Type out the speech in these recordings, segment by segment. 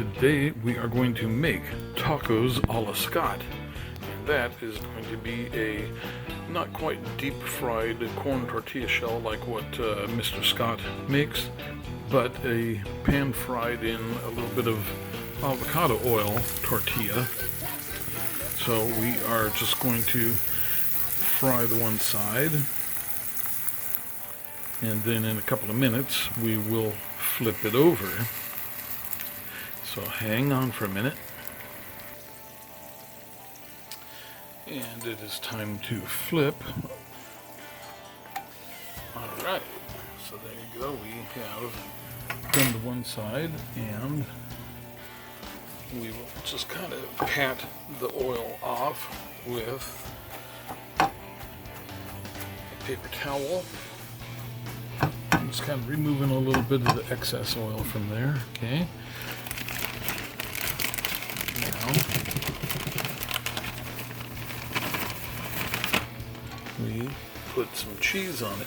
Today we are going to make tacos a la Scott. And that is going to be a not quite deep fried corn tortilla shell like what Mr. Scott makes, but a pan fried in a little bit of avocado oil tortilla. So we are just going to fry the one side, and then in a couple of minutes we will flip it over. So hang on for a minute. And it is time to flip. Alright, so there you go. We have done the one side, and we will just kind of pat the oil off with a paper towel. I'm just kind of removing a little bit of the excess oil from there, okay? Now, we put some cheese on it.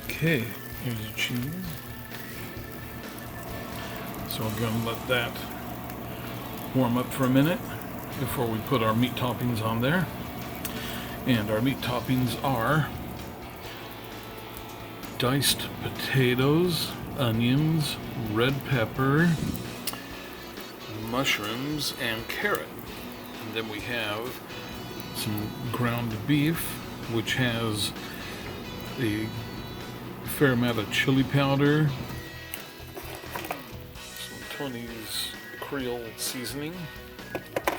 Okay, here's the cheese. So we're going to let that warm up for a minute before we put our meat toppings on there. And our meat toppings are diced potatoes, onions, red pepper, mushrooms, and carrot. And then we have some ground beef, which has a fair amount of chili powder, some Tony's Creole seasoning,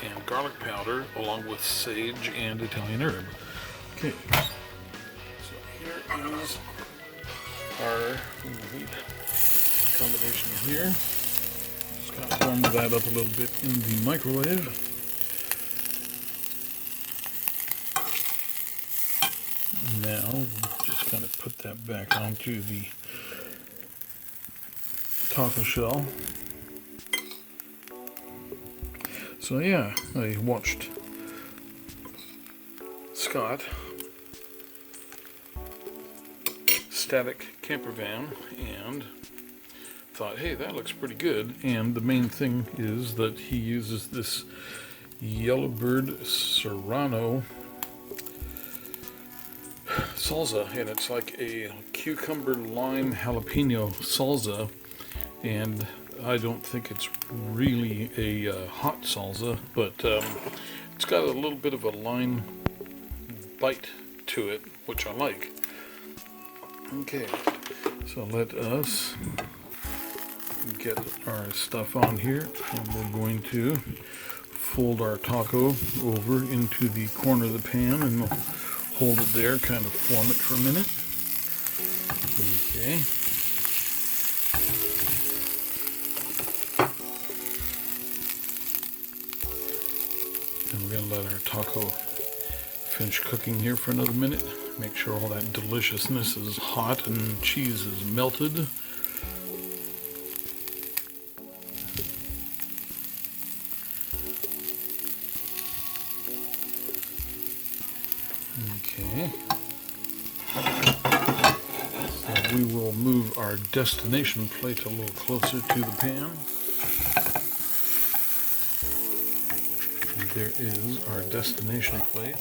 and garlic powder, along with sage and Italian herb. Okay, so here is our meat combination here. Just kind of warm that up a little bit in the microwave. Now, we'll just kind of put that back onto the taco shell. So yeah, I watched Scott Static Camper Van and thought, hey, that looks pretty good. And the main thing is that he uses this Yellowbird Serrano salsa, and it's like a cucumber lime jalapeno salsa, and I don't think it's really a hot salsa, but it's got a little bit of a lime bite to it, which I like. Okay, so let us get our stuff on here, and we're going to fold our taco over into the corner of the pan, and we'll hold it there, kind of form it for a minute. Okay. And we're going to let our taco finish cooking here for another minute. Make sure all that deliciousness is hot and cheese is melted. Okay. So we will move our destination plate a little closer to the pan. And there is our destination plate.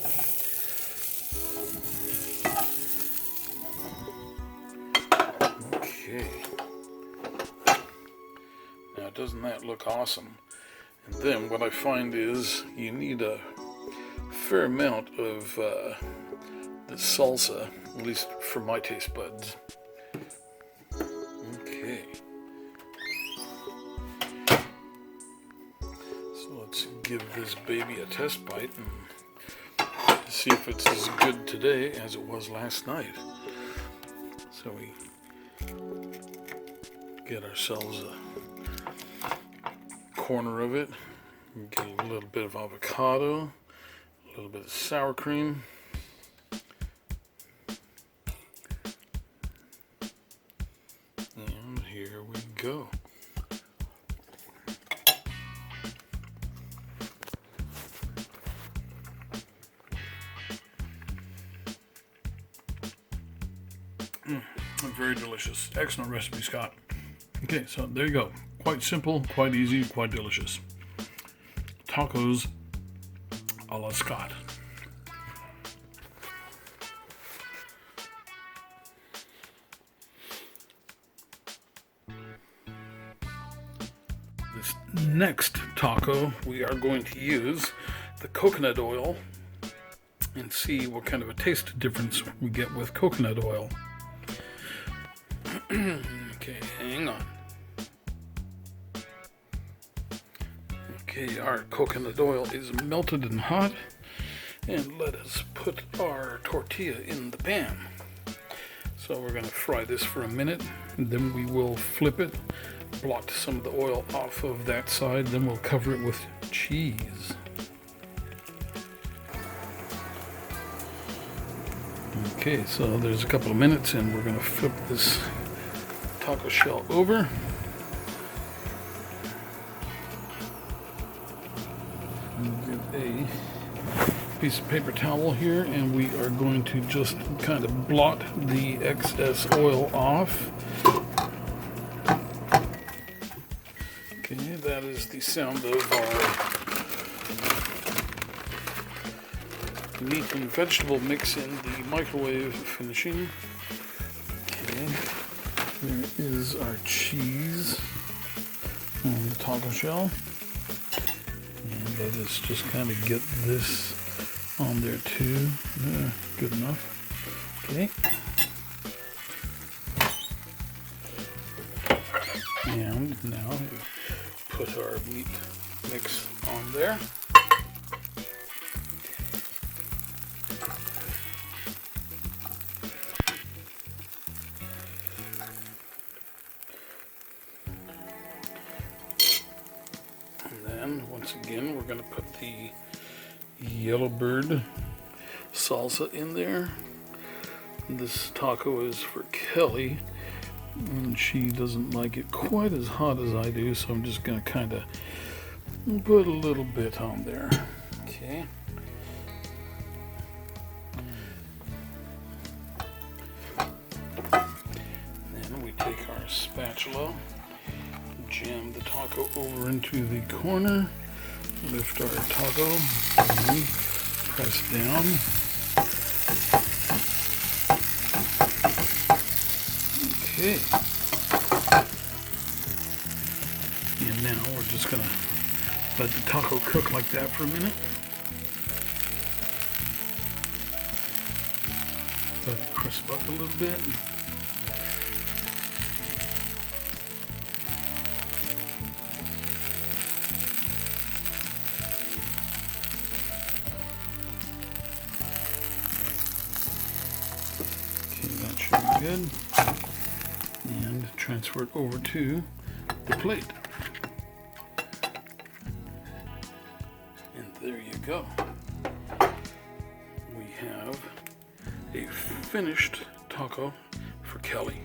Okay. Now, doesn't that look awesome? And then what I find is you need a fair amount of the salsa, at least for my taste buds. Okay. So let's give this baby a test bite and see if it's as good today as it was last night. So we get ourselves a corner of it, get a little bit of avocado, a little bit of sour cream, and here we go. Very delicious. Excellent recipe, Scott. Okay, so there you go. Quite simple, quite easy, quite delicious. Tacos a la Scott. This next taco, we are going to use the coconut oil and see what kind of a taste difference we get with coconut oil. Okay, hang on. Okay, our coconut oil is melted and hot, and let us put our tortilla in the pan. So we're going to fry this for a minute, and then we will flip it, blot some of the oil off of that side, then we'll cover it with cheese. Okay, so there's a couple of minutes, and we're going to flip this taco shell over. Get a piece of paper towel here, and we are going to just kind of blot the excess oil off. Okay, that is the sound of our meat and vegetable mix in the microwave finishing. Okay, there is our cheese on the taco shell. And let us just kind of get this on there too. Good enough. Okay. And now we put our meat mix on there. Once again, we're going to put the Yellowbird salsa in there. This taco is for Kelly, and she doesn't like it quite as hot as I do, so I'm just going to kind of put a little bit on there. Okay. Then we take our spatula, jam the taco over into the corner, lift our taco, and press down. Okay. And now we're just going to let the taco cook like that for a minute. Let it crisp up a little bit. That should be good. And transfer it over to the plate. And there you go. We have a finished taco for Kelly.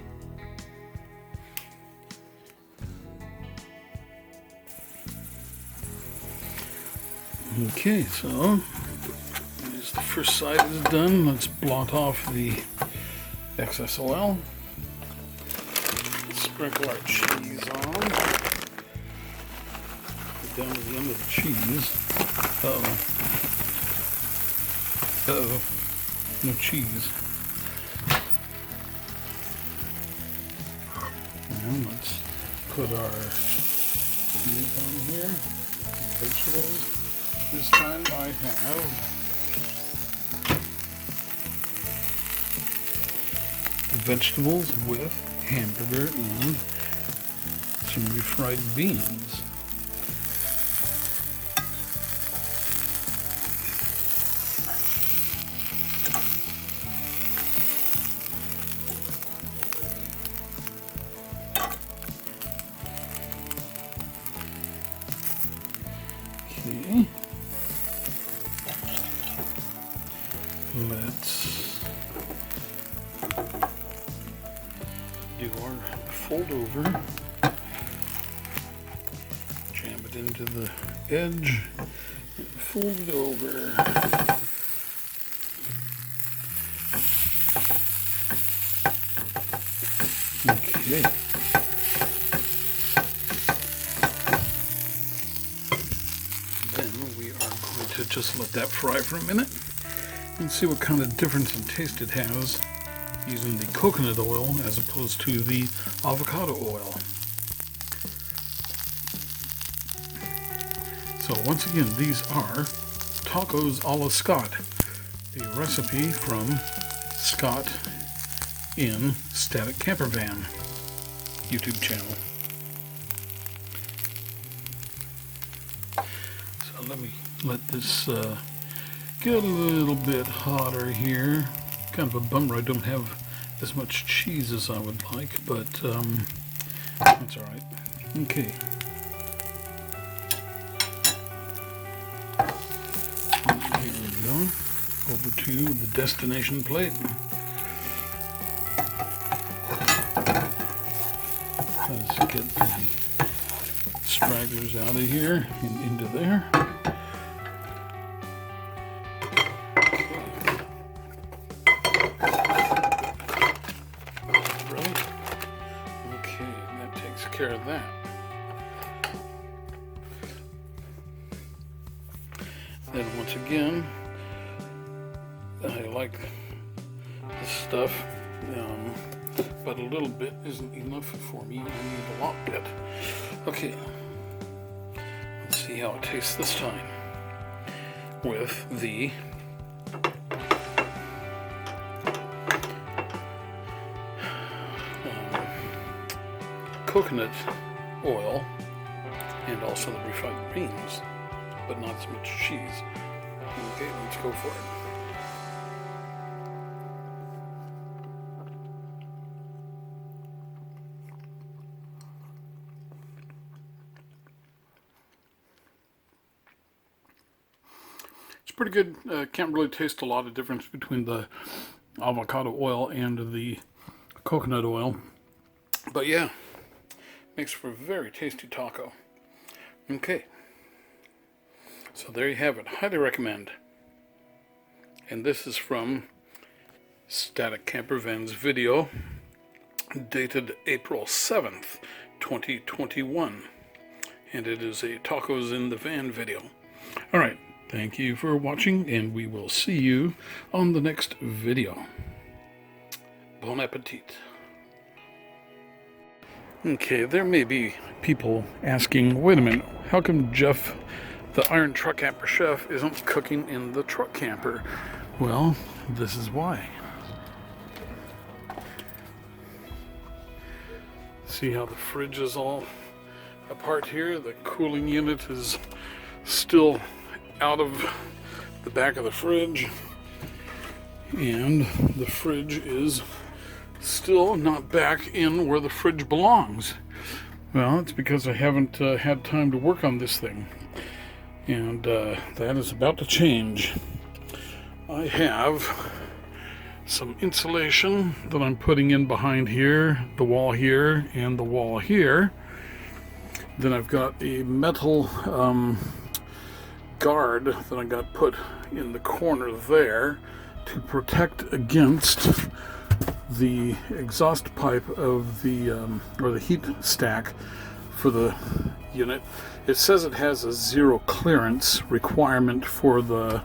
Okay, so as the first side is done, let's blot off the excess oil. Sprinkle our cheese on. Get down to the end of the cheese. Uh-oh. No cheese. And let's put our meat on here. Vegetables. This time I have vegetables with hamburger and some refried beans. Okay. Let's do our fold over, jam it into the edge, and fold it over. Okay. Then we are going to just let that fry for a minute and see what kind of difference in taste it has using the coconut oil as opposed to the avocado oil. So once again, these are tacos a la Scott, a recipe from Scott in Static Camper Van YouTube channel. So let me let this get a little bit hotter here. Kind of a bummer I don't have as much cheese as I would like, but that's alright. Okay. Here we go. Over to the destination plate. Let's get the stragglers out of here and into there. Right. Okay, that takes care of that. Then once again, I like this stuff, but a little bit isn't enough for me. I need a lot bit. Okay, let's see how it tastes this time with the coconut oil and also the refined beans, but not so much cheese. Okay, let's go for it. It's pretty good. Can't really taste a lot of difference between the avocado oil and the coconut oil. But yeah, makes for a very tasty taco. Okay. So there you have it. Highly recommend. And this is from Static Camper Van's video dated April 7th, 2021. And it is a Tacos in the Van video. Alright, thank you for watching, and we will see you on the next video. Bon appetit. Okay, there may be people asking, wait a minute, how come Jeff, the Iron Truck Camper chef, isn't cooking in the truck camper? Well, this is why. See how the fridge is all apart here? The cooling unit is still out of the back of the fridge, and the fridge is still not back in where the fridge belongs. Well, it's because I haven't had time to work on this thing, and that is about to change. I have some insulation that I'm putting in behind here, the wall here, and the wall here. Then I've got a metal guard that I got put in the corner there to protect against the exhaust pipe of the or the heat stack for the unit. It says it has a 0 clearance requirement for the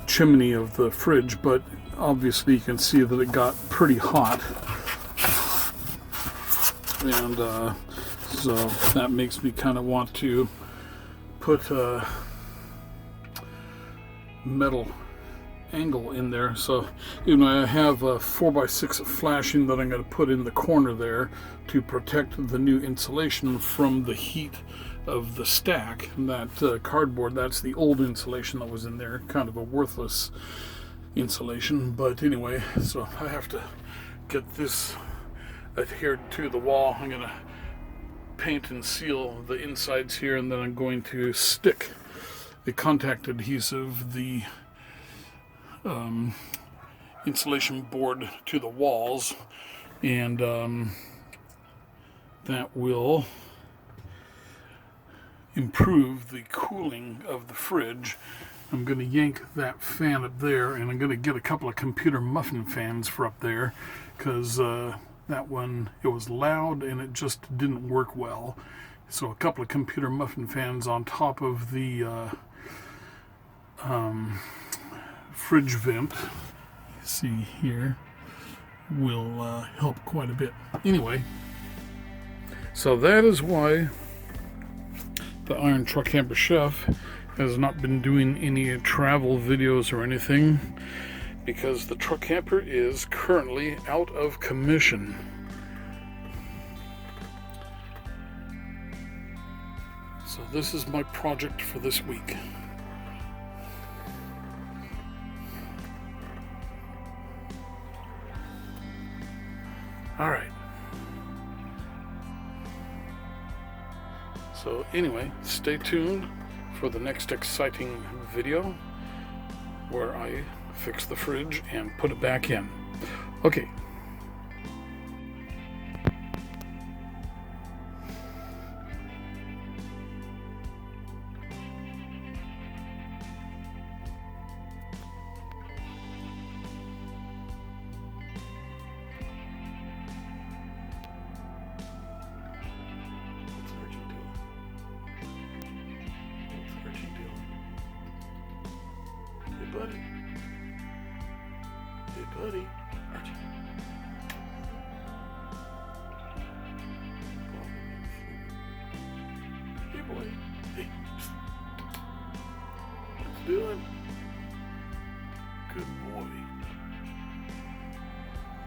chimney of the fridge, but obviously you can see that it got pretty hot, and so that makes me kind of want to put a metal angle in there. So I have a 4x6 flashing that I'm going to put in the corner there to protect the new insulation from the heat of the stack. And that cardboard, that's the old insulation that was in there, kind of a worthless insulation. But anyway, so I have to get this adhered to the wall. I'm going to paint and seal the insides here, and then I'm going to stick the contact adhesive, the insulation board, to the walls, and that will improve the cooling of the fridge. I'm going to yank that fan up there, and I'm going to get a couple of computer muffin fans for up there, because That one, it was loud and it just didn't work well. So a couple of computer muffin fans on top of the fridge vent, see here, will help quite a bit. Anyway, so that is why the Iron Truck Camper Chef has not been doing any travel videos or anything, because the truck camper is currently out of commission. So this is my project for this week. All right. So anyway, stay tuned for the next exciting video where I fix the fridge and put it back in. Okay. Hey, buddy. Hey, buddy. Archie. Hey, boy. Hey. What's doing? Good boy.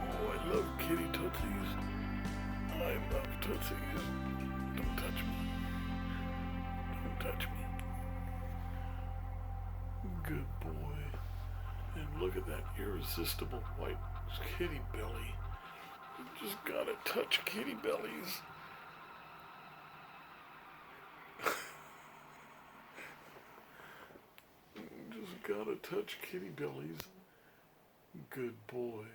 Oh, I love kitty tootsies. I love tootsies. Don't touch me. Don't touch me. Good boy. And look at that irresistible white kitty belly. You just gotta touch kitty bellies. You just gotta touch kitty bellies. Good boy.